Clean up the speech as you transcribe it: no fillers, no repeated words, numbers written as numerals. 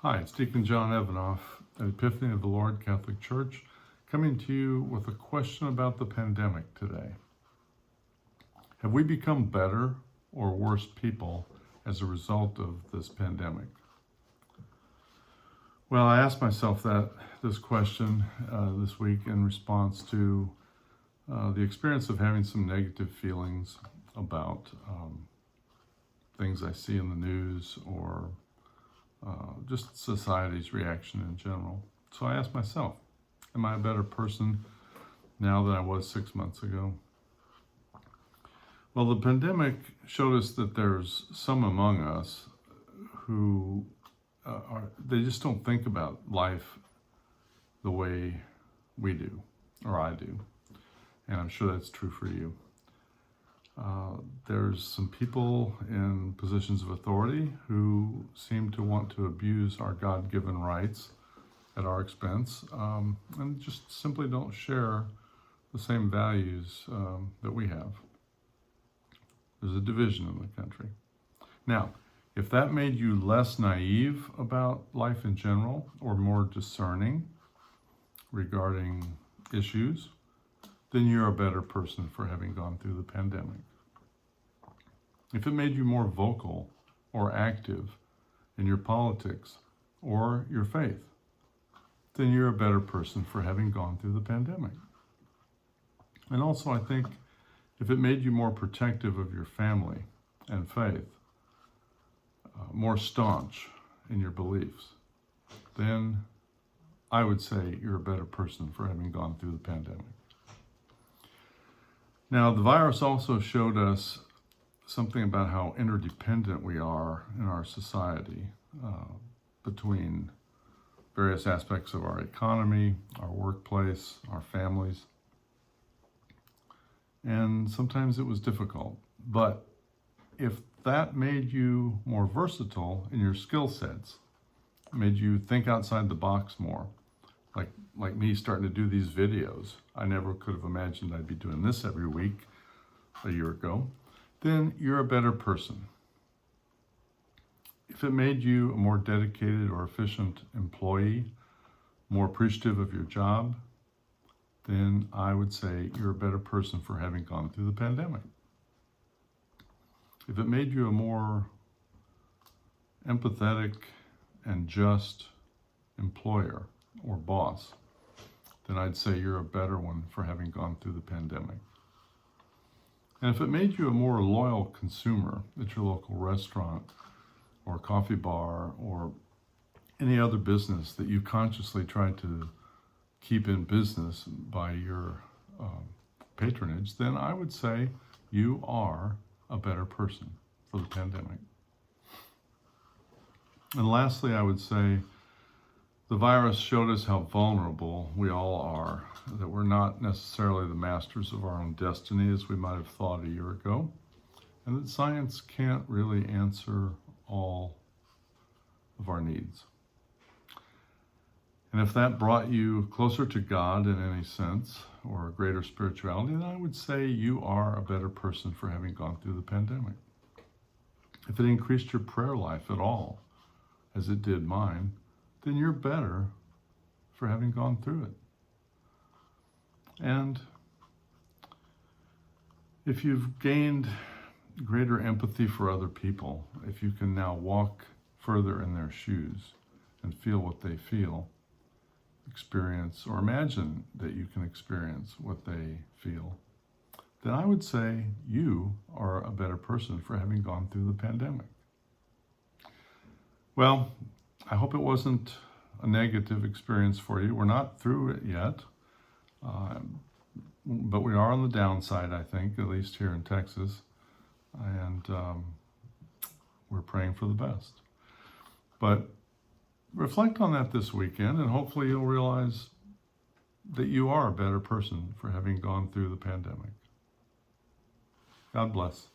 Hi, it's Deacon John Evanoff at Epiphany of the Lord Catholic Church, coming to you with a question about the pandemic today. Have we become better or worse people as a result of this pandemic? Well, I asked myself this question this week in response to the experience of having some negative feelings about things I see in the news or just society's reaction in general. So I asked myself, am I a better person now than I was 6 months ago? Well, the pandemic showed us that there's some among us who they just don't think about life the way we do, or I do. And I'm sure that's true for you. There's some people in positions of authority who seem to want to abuse our God-given rights at our expense and just simply don't share the same values that we have. There's a division in the country. Now, if that made you less naive about life in general or more discerning regarding issues, then you're a better person for having gone through the pandemic. If it made you more vocal or active in your politics or your faith, then you're a better person for having gone through the pandemic. And also, I think if it made you more protective of your family and faith, more staunch in your beliefs, then I would say you're a better person for having gone through the pandemic. Now, the virus also showed us something about how interdependent we are in our society between various aspects of our economy, our workplace, our families. And sometimes it was difficult. But if that made you more versatile in your skill sets, made you think outside the box more, like me starting to do these videos, I never could have imagined I'd be doing this every week a year ago, then you're a better person. If it made you a more dedicated or efficient employee, more appreciative of your job, then I would say you're a better person for having gone through the pandemic. If it made you a more empathetic and just employer or boss, then I'd say you're a better one for having gone through the pandemic. And if it made you a more loyal consumer at your local restaurant or coffee bar or any other business that you consciously try to keep in business by your patronage, then I would say you are a better person for the pandemic. And lastly, I would say the virus showed us how vulnerable we all are, that we're not necessarily the masters of our own destiny as we might have thought a year ago, and that science can't really answer all of our needs. And if that brought you closer to God in any sense, or a greater spirituality, then I would say you are a better person for having gone through the pandemic. If it increased your prayer life at all, as it did mine, then you're better for having gone through it. And if you've gained greater empathy for other people, if you can now walk further in their shoes and feel what they feel, experience, or imagine that you can experience what they feel, then I would say you are a better person for having gone through the pandemic. Well, I hope it wasn't a negative experience for you. We're not through it yet, but we are on the downside, I think, at least here in Texas, and we're praying for the best. But reflect on that this weekend, and hopefully you'll realize that you are a better person for having gone through the pandemic. God bless.